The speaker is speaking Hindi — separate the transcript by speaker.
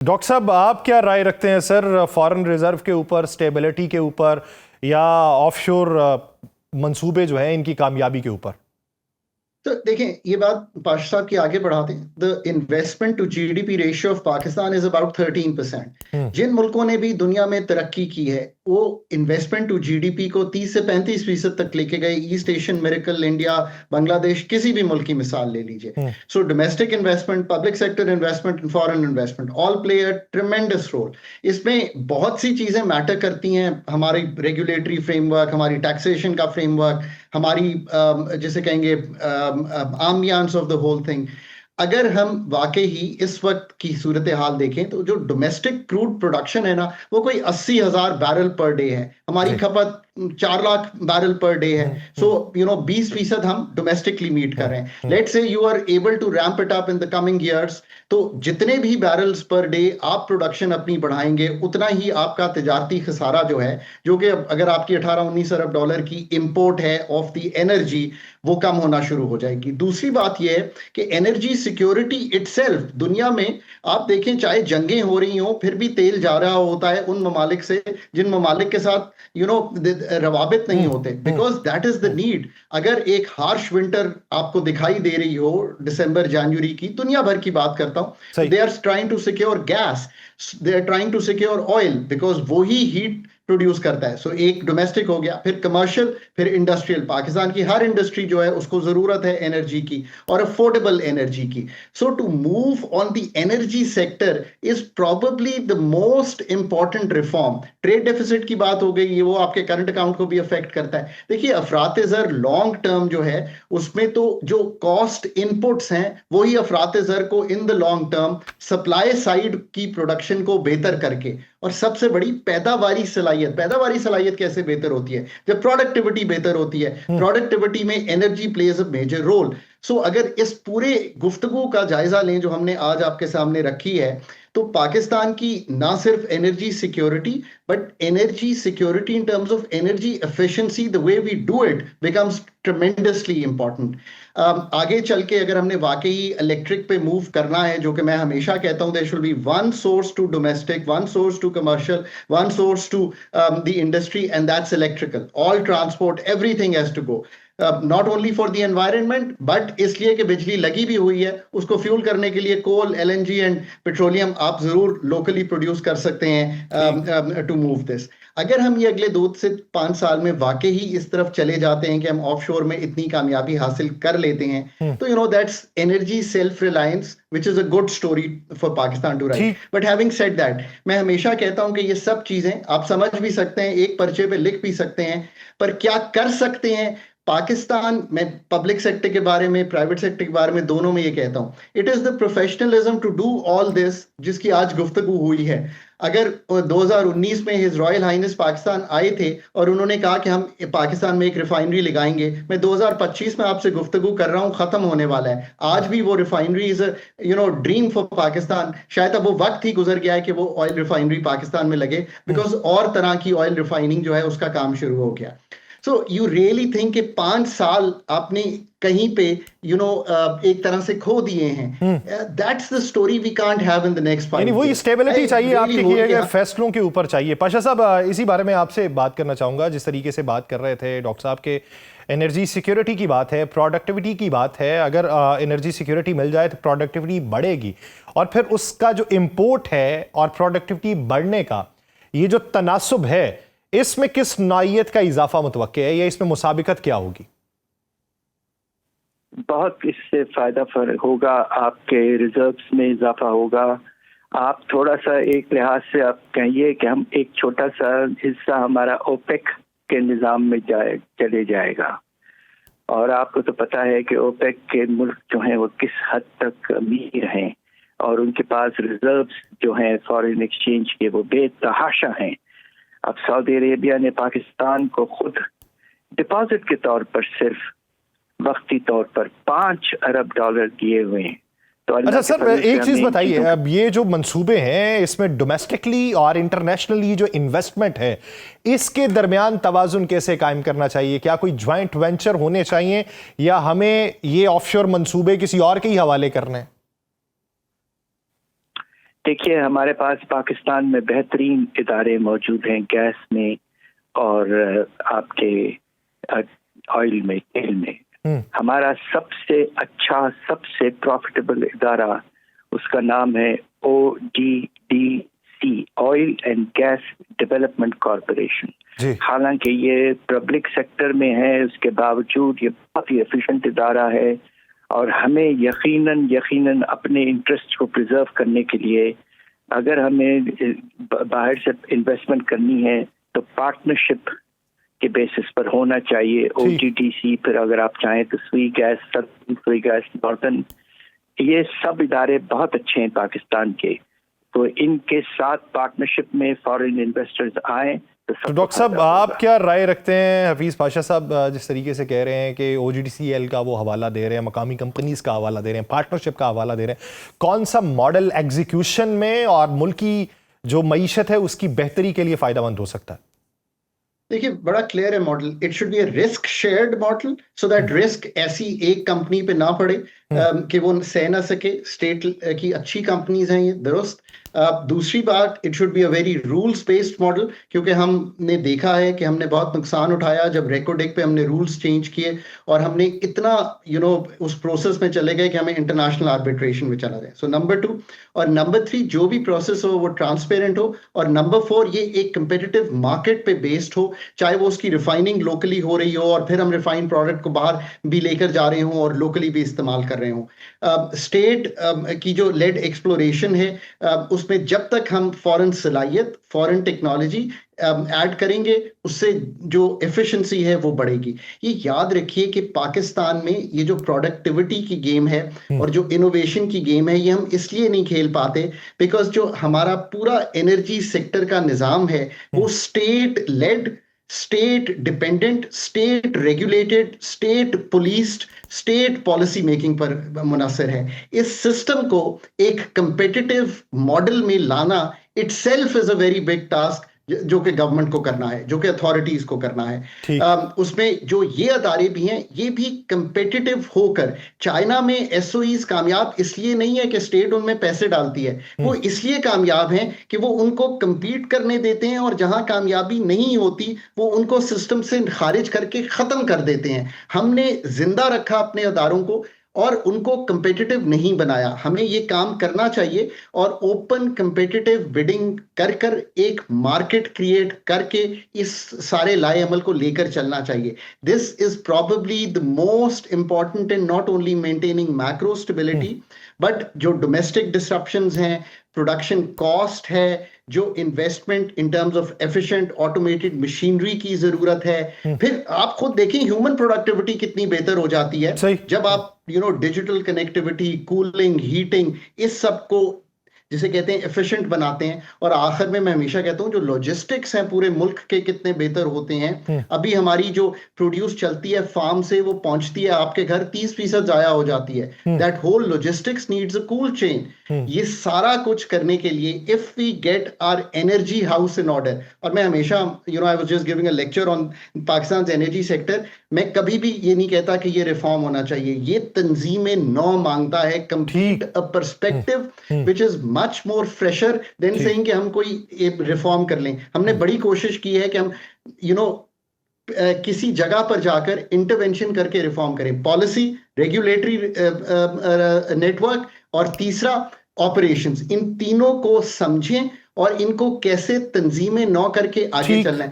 Speaker 1: डॉक्टर साहब, आप क्या राय रखते हैं सर, फॉरेन रिजर्व के ऊपर, स्टेबिलिटी के ऊपर, या ऑफशोर मंसूबे जो हैं इनकी कामयाबी के ऊपर?
Speaker 2: तो देखें, ये बात पाशा साहब की आगे बढ़ाते हैं। The investment to GDP ratio of Pakistan is about 13%। जिन मुल्कों ने भी दुनिया में तरक्की की है वो इन्वेस्टमेंट टू जीडीपी को 30 से 35% तक लेके गए। East Asian miracle, India, Bangladesh, किसी भी मुल्क की मिसाल ले लीजिए। So domestic investment, public sector investment, foreign investment, all play a tremendous role. इसमें बहुत सी चीजें मैटर करती हैं। हमारी रेगुलेटरी फ्रेमवर्क, हमारी टैक्सेशन का फ्रेमवर्क, हमारी जिसे कहेंगे ambience of the whole thing. अगर हम वाकई ही इस वक्त की सूरत हाल देखें तो जो डोमेस्टिक क्रूड प्रोडक्शन है ना, वो कोई 80,000 बैरल पर डे है। हमारी खपत 4 लाख बैरल पर डे है। सो 20% हम डोमेस्टिकली मीट कर रहे हैं। Let's say you are able to ramp it up in the coming years, तो जितने भी बैरल्स पर डे आप प्रोडक्शन अपनी बढ़ाएंगे, उतना ही आपका तिजारती खसारा जो है, जो कि अगर आपकी 18-19 अरब डॉलर की इंपोर्ट है ऑफ द एनर्जी, वो कम होना शुरू हो जाएगी। दूसरी बात यह है कि एनर्जी सिक्योरिटी इटसेल्फ, दुनिया में आप देखें चाहे जंगें हो रही हो, फिर भी तेल जा रहा होता है उन ममालिक से जिन ममालिक के साथ रवाबित नहीं होते, because that is the need. अगर एक हार्श विंटर आपको दिखाई दे रही हो दिसंबर जनवरी की, दुनिया भर की बात करता हूं, they are trying to secure gas, they are trying to secure oil, because वो ही हीट प्रोड्यूस करता है। सो एक डोमेस्टिक हो गया, फिर कमर्शियल, फिर इंडस्ट्रियल। पाकिस्तान की हर इंडस्ट्री जो है उसको जरूरत है एनर्जी की, और अफोर्डेबल एनर्जी की। So to move on the energy sector is probably the most important reform. Trade deficit की बात हो गई, ये वो आपके करंट अकाउंट को भी अफेक्ट करता है। देखिए, अफरात-ए-ज़र लॉन्ग टर्म जो है उसमें तो जो कॉस्ट इनपुट्स हैं वही अफरात-ए-ज़र को in the long term supply side की प्रोडक्शन को बेहतर करके, और सबसे बड़ी पैदावारी सलाहियत कैसे बेहतर होती है? जब प्रोडक्टिविटी बेहतर होती है। प्रोडक्टिविटी में energy plays a major role. So अगर इस पूरे गुफ्तगू का जायजा लें जो हमने आज आपके सामने रखी है, तो पाकिस्तान की ना सिर्फ energy security, but energy security in terms of energy efficiency, the way we do it becomes tremendously important. आगे चल के अगर हमने वाकई इलेक्ट्रिक पे मूव करना है, जो कि मैं हमेशा कहता हूं, there should be one source to domestic, one source to commercial, one source to the industry, and that's electrical. All transport, everything has to go, not only for the environment, but इसलिए कि बिजली लगी भी हुई है, उसको फ्यूल करने के लिए कोल, एलएनजी एंड पेट्रोलियम आप जरूर लोकली प्रोड्यूस कर सकते हैं टू मूव दिस। अगर हम ये अगले 2 से 5 साल में वाकई ही इस तरफ चले जाते हैं कि हम ऑफशोर में इतनी कामयाबी हासिल कर लेते हैं, तो that's energy self reliance, which is a good story for Pakistan to write. But having said that, मैं हमेशा कहता हूं कि ये सब चीजें आप समझ भी सकते हैं, एक पर्चे पे लिख भी सकते हैं, पर क्या कर सकते हैं पाकिस्तान में? पब्लिक सेक्टर के बारे में, प्राइवेट सेक्टर के बारे में, दोनों में ये कहता हूं, it is the professionalism to do all this जिसकी आज गुफ्तगू हुई है। अगर 2019 में हिज रॉयल हाइनेस पाकिस्तान आए थे और उन्होंने कहा कि हम पाकिस्तान में एक रिफाइनरी लगाएंगे, मैं 2025 में आपसे गुफ्तगू कर रहा हूं, खत्म होने वाला है। आज भी वो refinery is dream for Pakistan. शायद अब वो वक्त ही गुजर गया है कि वो ऑयल रिफाइनरी पाकिस्तान में लगे, बिकॉज और तरह की ऑयल रिफाइनिंग जो है उसका काम शुरू हो गया। सो यू रियली थिंक कि 5 साल आपने कहीं पे एक तरह से खो दिए हैं? That's the story we can't have in the next 5
Speaker 1: यानी वही स्टेबिलिटी चाहिए, आपके किए गए फैसलों के ऊपर चाहिए। पाशा साहब, इसी बारे में आपसे बात करना चाहूंगा। जिस तरीके से बात कर रहे थे डॉक्टर साहब के, एनर्जी सिक्योरिटी की बात है, प्रोडक्टिविटी की बात है। अगर एनर्जी सिक्योरिटी मिल जाए तो प्रोडक्टिविटी बढ़ेगी, और फिर उसका जो इंपोर्ट है और प्रोडक्टिविटी बढ़ने का ये जो तनासुब है, इसमें किस नौइयत का इजाफा मुतवक्के है, या इसमें मुसाबिकत क्या होगी?
Speaker 3: बहुत इससे फायदा होगा, आपके रिजर्व्स में इजाफा होगा। आप थोड़ा सा एक लिहाज से आप कहिए कि हम एक छोटा सा हिस्सा हमारा ओपेक के निज़ाम में चले जाएगा, और आपको तो पता है कि ओपेक के मुल्क जो हैं वो किस हद तक अमीर हैं, और उनके पास रिजर्व्स जो हैं फॉरेन एक्सचेंज के वो बेतहाशा हैं। अब सऊदी अरेबिया ने पाकिस्तान को खुद डिपॉजिट के तौर पर सिर्फ वक्ती तौर पर 5 अरब डॉलर दिए हुए हैं। तो
Speaker 1: अच्छा सर, एक चीज बताइए, अब ये जो मंसूबे हैं इसमें डोमेस्टिकली और इंटरनेशनली जो इन्वेस्टमेंट है, इसके दरमियान तवाजुन कैसे कायम करना चाहिए? क्या कोई ज्वाइंट वेंचर होने चाहिए, या हमें ये ऑफशोर मंसूबे किसी और के ही हवाले करने हैं?
Speaker 3: देखिए, हमारे पास पाकिस्तान में बेहतरीन इदारे मौजूद हैं गैस में और आपके ऑयल में, तेल में। हमारा सबसे अच्छा, सबसे प्रॉफिटेबल इदारा, उसका नाम है ODDC, oil and gas development corporation. हालांकि ये पब्लिक सेक्टर में है, उसके बावजूद ये बहुत ही एफिशिएंट इदारा है और हमें यकीनन अपने इंटरेस्ट को प्रिजर्व करने के लिए अगर हमें बाहर से इन्वेस्टमेंट करनी है तो पार्टनरशिप के बेसिस पर होना चाहिए। ODDC, फिर अगर आप चाहें तो स्वी गैस नॉर्थन, ये सब इदारे बहुत अच्छे हैं पाकिस्तान के, तो इनके साथ पार्टनरशिप में फॉरेन इन्वेस्टर्स आए
Speaker 1: तो डॉक्टर साहब आप क्या राय रखते हैं? हफीज़ पाशा साहब जिस तरीके से कह रहे हैं कि OGDCL का वो हवाला दे रहे हैं, मकामी कंपनीज का हवाला दे रहे हैं, पार्टनरशिप का हवाला दे रहे हैं, कौन सा मॉडल एग्जीक्यूशन में और मुल्क की जो मईशत है उसकी बेहतरी के लिए फ़ायदेमंद हो सकता है?
Speaker 2: देखिए, बड़ा क्लियर है model. It should be A risk shared model, so that risk ऐसी एक कंपनी पे ना पड़े कि वो सह ना सके। स्टेट की अच्छी कंपनीज हैं ये, दुरुस्त। दूसरी बात, it should be a very rules based model, क्योंकि हमने देखा है कि हमने बहुत नुकसान उठाया जब रेकोडेक पे हमने रूल्स चेंज किए और हमने इतना उस प्रोसेस में चले गए कि हमें इंटरनेशनल आर्बिट्रेशन में चला जाए। सो नंबर 2 और नंबर 3, जो भी प्रोसेस हो वो ट्रांसपेरेंट हो, और नंबर 4, ये एक कंपेटिटिव मार्केट पे बेस्ड हो, चाहे वो उसकी रिफाइनिंग लोकली हो रही हो और फिर हम रिफाइंड प्रोडक्ट को बाहर भी लेकर जा रहे हों और लोकली भी इस्तेमाल कर रहे हों। स्टेट की जो लेड एक्सप्लोरेशन है, उसमें जब तक हम फॉरेन सलाहियत, फॉरेन टेक्नोलॉजी ऐड करेंगे, उससे जो एफिशिएंसी है वो बढ़ेगी। ये याद रखिए कि पाकिस्तान में ये जो प्रोडक्टिविटी की गेम है और जो इनोवेशन की गेम है, ये हम इसलिए नहीं खेल पाते बिकॉज जो हमारा पूरा एनर्जी सेक्टर का निज़ाम है वो state led, state dependent, state regulated, state policed, state policy making पर मुनहसर है। इस सिस्टम को एक कंपेटिटिव मॉडल में लाना itself is a very big task, जो कि गवर्नमेंट को करना है, जो कि अथॉरिटीज को करना है। उसमें जो ये अदारे भी हैं, ये भी कंपेटिटिव होकर, चाइना में एसओईज कामयाब इसलिए नहीं है कि स्टेट उनमें पैसे डालती है, वो इसलिए कामयाब हैं कि वो उनको कंपीट करने देते हैं और जहां कामयाबी नहीं होती वो उनको सिस्टम से खारिज करके खत्म कर देते हैं। हमने जिंदा रखा अपने अदारों को और उनको कंपेटिटिव नहीं बनाया। हमें ये काम करना चाहिए और ओपन कंपेटिटिव बिडिंग कर कर एक मार्केट क्रिएट करके इस सारे लाए अमल को लेकर चलना चाहिए। This is probably the most important in not only maintaining macro stability but जो डोमेस्टिक डिसरप्शंस हैं, प्रोडक्शन कॉस्ट है, जो investment in terms of efficient automated machinery की जरूरत है। फिर आप खुद देखें ह्यूमन प्रोडक्टिविटी कितनी बेहतर हो जाती है जब आप डिजिटल कनेक्टिविटी, कूलिंग, हीटिंग, इस सब को जिसे कहते हैं एफिशिएंट बनाते हैं। और आखिर में मैं हमेशा कहता हूं जो लॉजिस्टिक्स हैं पूरे मुल्क के कितने बेहतर होते हैं। अभी हमारी जो प्रोड्यूस चलती है फार्म से, वो पहुंचती है आपके घर, 30% जाया हो जाती है। That whole logistics needs a cool chain. ये सारा कुछ करने के लिए if we get our energy house in order, और मैं हमेशा I was just giving a lecture on Pakistan energy sector, मैं कभी भी ये नहीं कहता कि ये रिफॉर्म होना चाहिए। ये तंजीम नौ मांगता है, complete a perspective which is much more fresher than saying कि हम कोई रिफॉर्म कर लें। हमने बड़ी कोशिश की है कि हम किसी जगह पर जाकर इंटरवेंशन करके रिफॉर्म करें, पॉलिसी, रेगुलेटरी नेटवर्क और तीसरा ऑपरेशंस। इन तीनों को समझें और इनको कैसे तंजीमें नौ करके आगे चलना है।